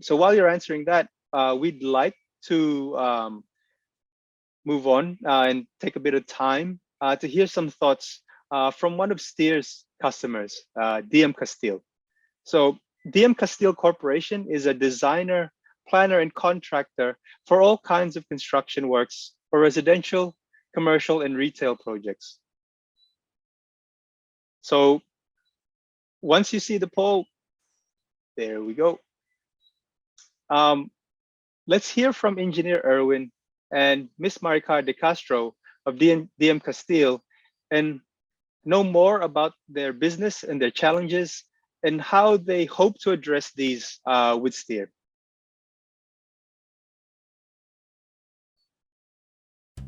So while you're answering that, we'd like to move on and take a bit of time to hear some thoughts from one of Steer's customers, DM Casteel. So DM Casteel Corporation is a designer, planner, and contractor for all kinds of construction works for residential, commercial, and retail projects. So once you see the poll, there we go. Um, let's hear from Engineer Erwin and Miss Maricar de Castro of DM Casteel and know more about their business and their challenges and how they hope to address these with Steer.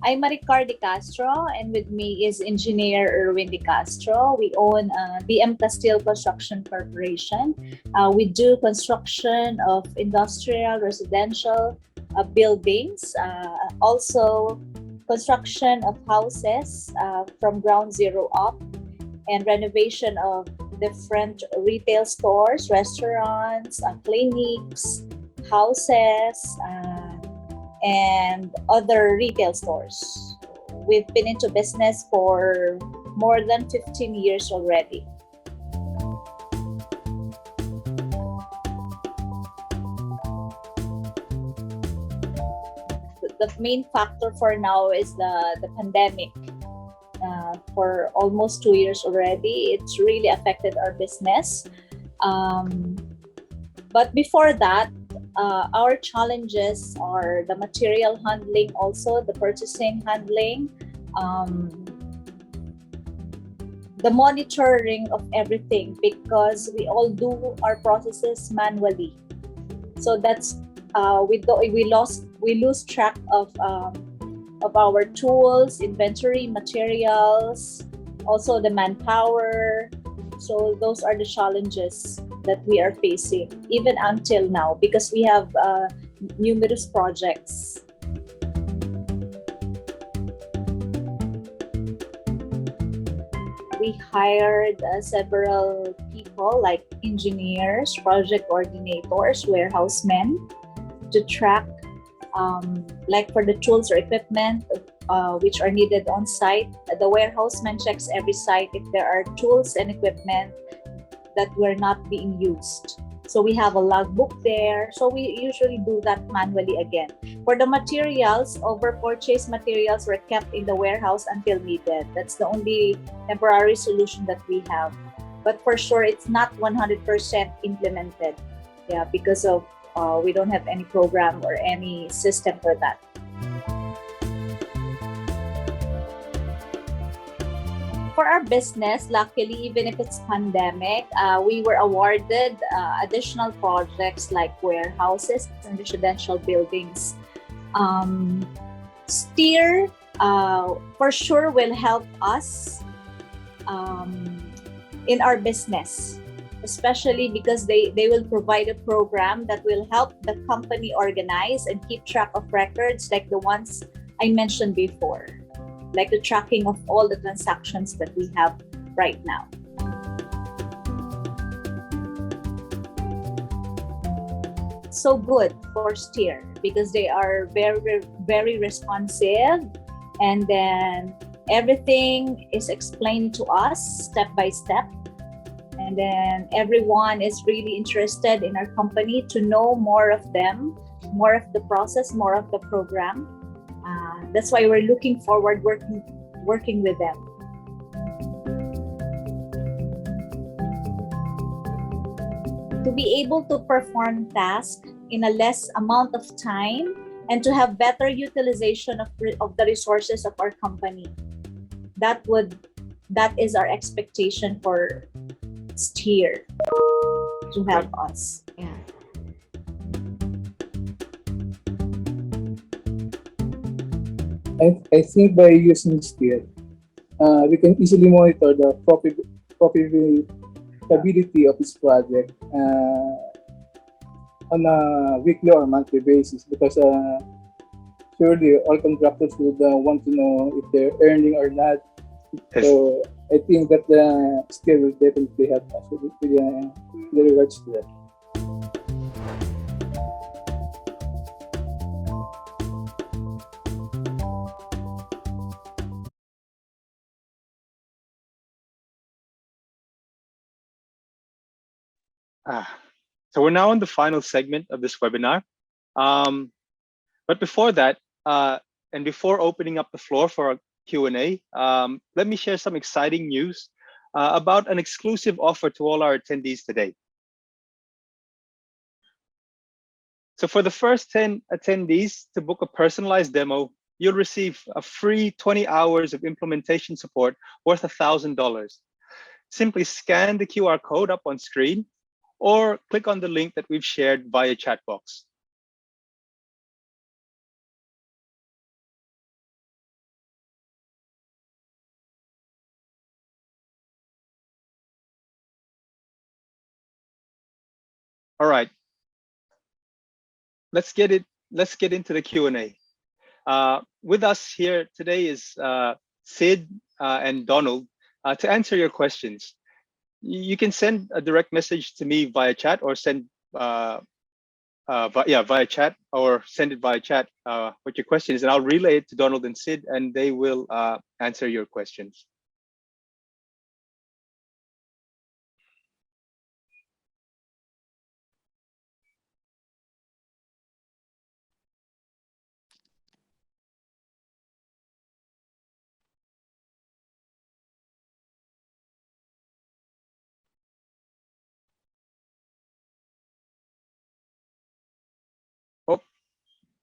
I'm Maricar de Castro, and with me is Engineer Erwin de Castro. We own DM Casteel Construction Corporation. We do construction of industrial, residential buildings, also construction of houses from ground zero up, and renovation of different retail stores, restaurants, clinics, houses, and other retail stores. We've been into business for more than 15 years already. The main factor for now is the pandemic. For almost 2 years already, it's really affected our business. But before that, our challenges are the material handling, also the purchasing handling, the monitoring of everything, because we all do our processes manually. So that's we lose track of our tools, inventory, materials, also the manpower. So those are the challenges that we are facing even until now, because we have numerous projects. We hired several people like engineers, project coordinators, warehousemen to track like for the tools or equipment which are needed on site. The warehouseman checks every site if there are tools and equipment that were not being used. So we have a logbook there. So we usually do that manually again. For the materials, over purchased materials were kept in the warehouse until needed. That's the only temporary solution that we have. But for sure, it's not 100% implemented. Yeah, because of we don't have any program or any system for that. For our business, luckily, even if it's pandemic, we were awarded additional projects like warehouses and residential buildings. Steer, for sure, will help us in our business, especially because they will provide a program that will help the company organize and keep track of records like the ones I mentioned before, like the tracking of all the transactions that we have right now. So good for Steer because they are very, very responsive, and then everything is explained to us step by step. And then everyone is really interested in our company to know more of them, more of the process, more of the program. That's why we're looking forward working with them. To be able to perform tasks in a less amount of time and to have better utilization of the resources of our company. That is our expectation for Steer to help us. Yeah. I think by using Steer, we can easily monitor the profitability of this project on a weekly or monthly basis, because surely all contractors would want to know if they're earning or not. So I think that the Steer will definitely help us with regards to that. Ah, so we're now on the final segment of this webinar. Um, but before that, and before opening up the floor for a Q&A, let me share some exciting news about an exclusive offer to all our attendees today. So for the first 10 attendees to book a personalized demo, you'll receive a free 20 hours of implementation support worth $1,000. Simply scan the QR code up on screen or click on the link that we've shared via chat box. All right, let's get into the Q&A. With us here today is Sid and Donald to answer your questions. You can send a direct message to me via chat or send via chat or send it via chat what your question is, and I'll relay it to Donald and Sid, and they will answer your questions. Oh,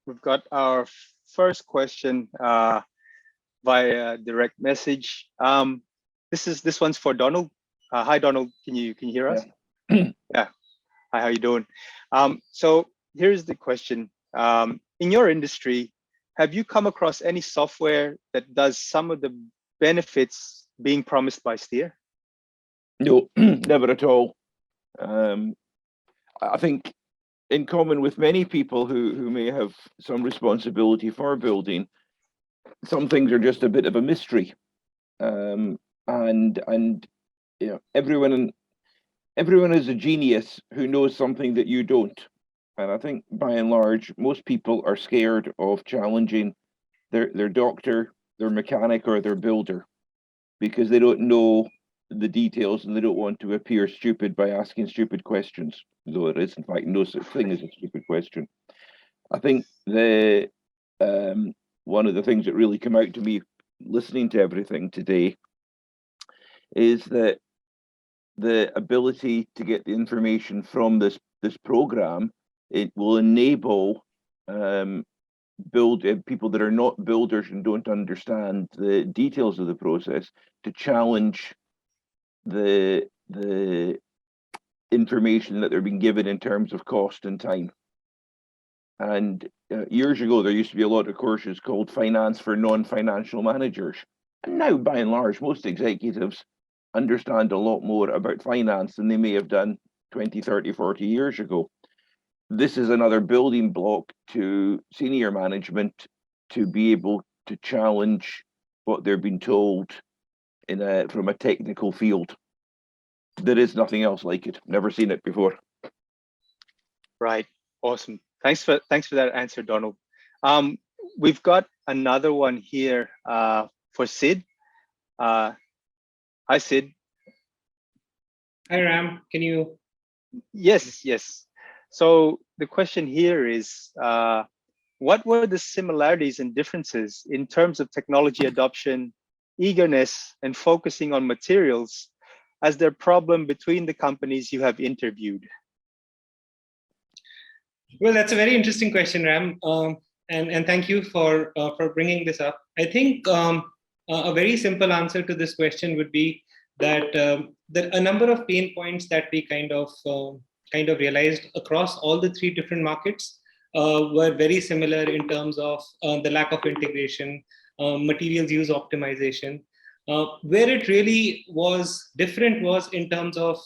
we've got our first question via direct message. This one's for Donald. Hi, Donald. Can you hear us? Yeah. Yeah. Hi, how you doing? So here's the question. In your industry, have you come across any software that does some of the benefits being promised by Steer? No, never at all. I think in common with many people who may have some responsibility for building, some things are just a bit of a mystery. And you know, everyone is a genius who knows something that you don't. And I think by and large, most people are scared of challenging their doctor, their mechanic, or their builder because they don't know the details and they don't want to appear stupid by asking stupid questions, though there is in fact no such thing as a stupid question. I think the one of the things that really come out to me listening to everything today is that the ability to get the information from this program, it will enable people that are not builders and don't understand the details of the process to challenge the information that they're being given in terms of cost and time. And years ago, there used to be a lot of courses called Finance for Non-Financial Managers. And now, by and large, most executives understand a lot more about finance than they may have done 20, 30, 40 years ago. This is another building block to senior management to be able to challenge what they're being told from a technical field. There is nothing else like it. Never seen it before. Right. Awesome. Thanks for that answer, Donald. We've got another one here for Sid. Hi, Sid. Hi, Ram. Can you? Yes. So the question here is, what were the similarities and differences in terms of technology adoption, eagerness, and focusing on materials as their problem between the companies you have interviewed? Well, that's a very interesting question, Ram. And thank you for bringing this up. I think a very simple answer to this question would be that a number of pain points that we kind of realized across all the three different markets were very similar in terms of the lack of integration, materials use optimization. Where it really was different was in terms of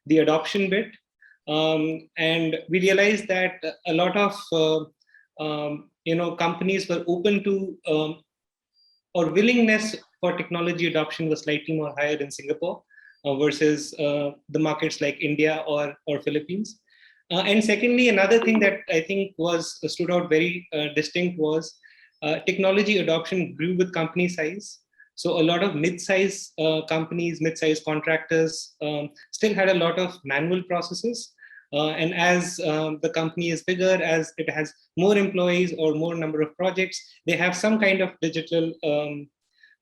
the adoption bit. And we realized that a lot of companies were open to or willingness for technology adoption was slightly more higher in Singapore versus the markets like India or Philippines. And secondly, another thing that I think stood out very distinct was technology adoption grew with company size. So a lot of mid-size companies, mid-size contractors still had a lot of manual processes. And as the company is bigger, as it has more employees or more number of projects, they have some kind of digital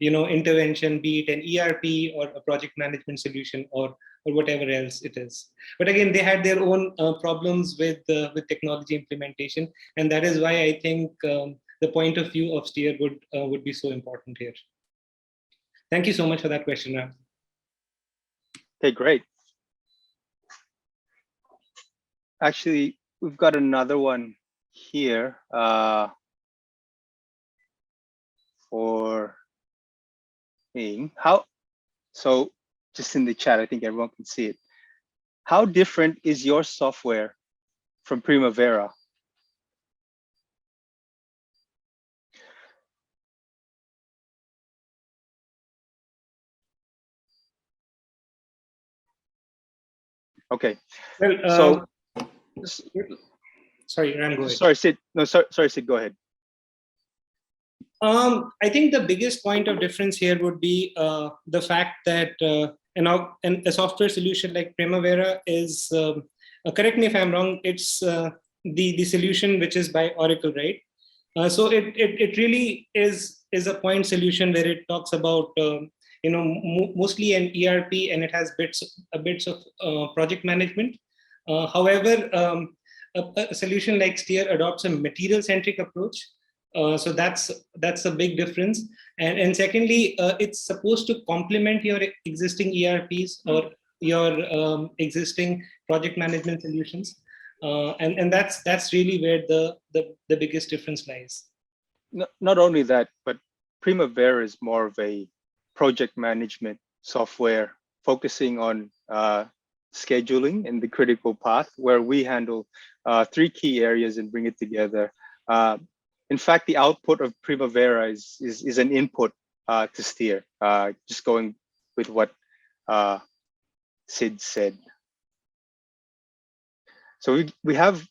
intervention, be it an ERP or a project management solution or whatever else it is. But again, they had their own problems with technology implementation, and that is why I think the point of view of Steer would be so important here. Thank you so much for that question, Ram. Okay, great. Actually, we've got another one here for me. So just in the chat, I think everyone can see it. How different is your software from Primavera? Okay. Well, sorry, Ram, go ahead. Sorry, Sid. No, sorry, Sid. Go ahead. I think the biggest point of difference here would be the fact that a software solution like Primavera is, correct me if I'm wrong, it's the solution which is by Oracle, right? So it really is a point solution where it talks about mostly an ERP, and it has bits of project management. However, a solution like Steer adopts a material centric approach. So that's a big difference. And secondly, it's supposed to complement your existing ERPs or your existing project management solutions. And that's really where the biggest difference lies. Not only that, but Primavera is more of a project management software focusing on scheduling and the critical path, where we handle 3 key areas and bring it together. In fact, the output of Primavera is an input to Steer, just going with what Sid said. So we have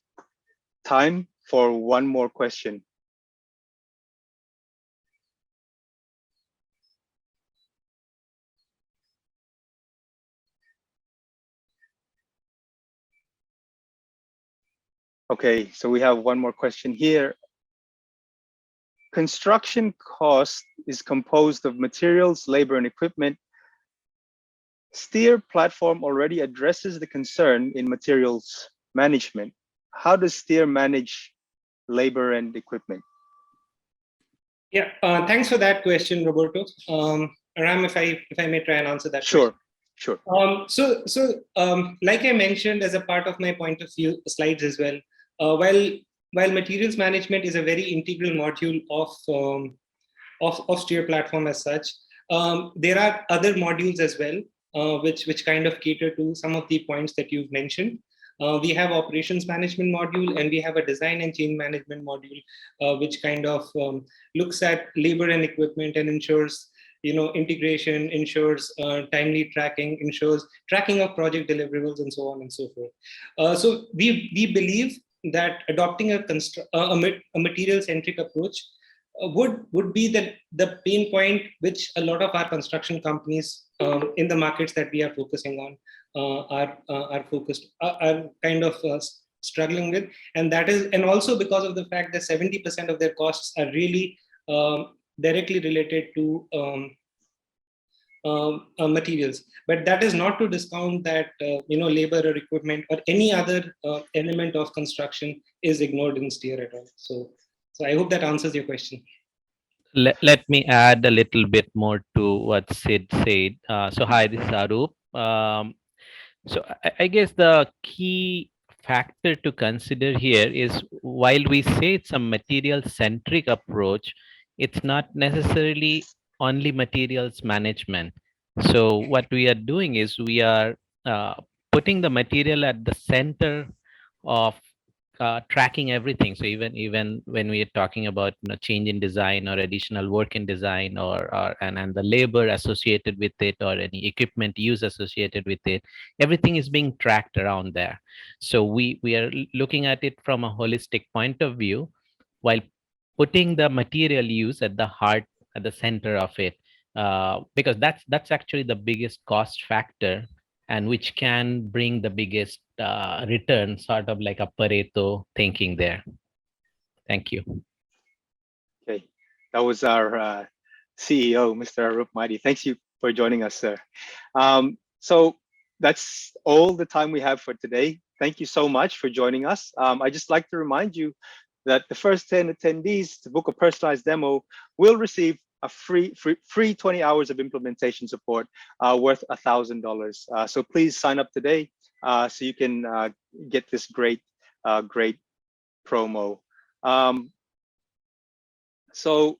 time for one more question. Okay, so we have one more question here. Construction cost is composed of materials, labor, and equipment. Steer platform already addresses the concern in materials management. How does Steer manage labor and equipment? Yeah, thanks for that question, Roberto. Ram, if I may try and answer that. Sure, question. sure. So like I mentioned as a part of my point of view slides as well, while materials management is a very integral module of Steer platform as such, there are other modules as well, which kind of cater to some of the points that you've mentioned. We have operations management module, and we have a design and change management module, which kind of looks at labor and equipment and ensures integration, ensures timely tracking, ensures tracking of project deliverables, and so on and so forth. So we believe that adopting a material centric approach would be the pain point which a lot of our construction companies in the markets that we are focusing on are kind of struggling with, and that is, and also because of the fact that 70% of their costs are really directly related to materials. But that is not to discount that labor or equipment or any other element of construction is ignored in Steer at all. So I hope that answers your question. Let me add a little bit more to what Sid said. So hi, this is Arup. So I guess the key factor to consider here is, while we say it's a material centric approach, it's not necessarily only materials management. So what we are doing is we are putting the material at the center of tracking everything. So even when we are talking about change in design or additional work in design and the labor associated with it, or any equipment use associated with it, everything is being tracked around there. So we are looking at it from a holistic point of view, while putting the material use at the heart, at the center of it. because that's actually the biggest cost factor, and which can bring the biggest return, sort of like a Pareto thinking there. Thank you. Okay, that was our CEO, Mr. Arup Mahdi. Thanks you for joining us, sir. So that's all the time we have for today. Thank you so much for joining us. I just like to remind you that the first 10 attendees to book a personalized demo will receive a free 20 hours of implementation support worth $1,000. So please sign up today so you can get this great promo. So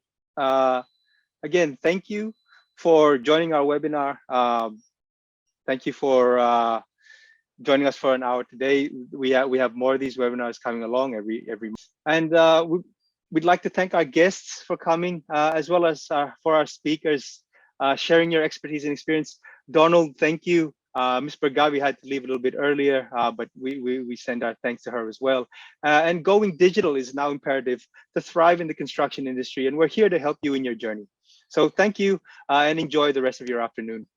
again, thank you for joining our webinar. Thank you for joining us for an hour today. We have more of these webinars coming along every month. And we'd like to thank our guests for coming, as well as for our speakers sharing your expertise and experience. Donald, thank you. Ms. Bergavi had to leave a little bit earlier, but we send our thanks to her as well. And going digital is now imperative to thrive in the construction industry, and we're here to help you in your journey. So thank you and enjoy the rest of your afternoon.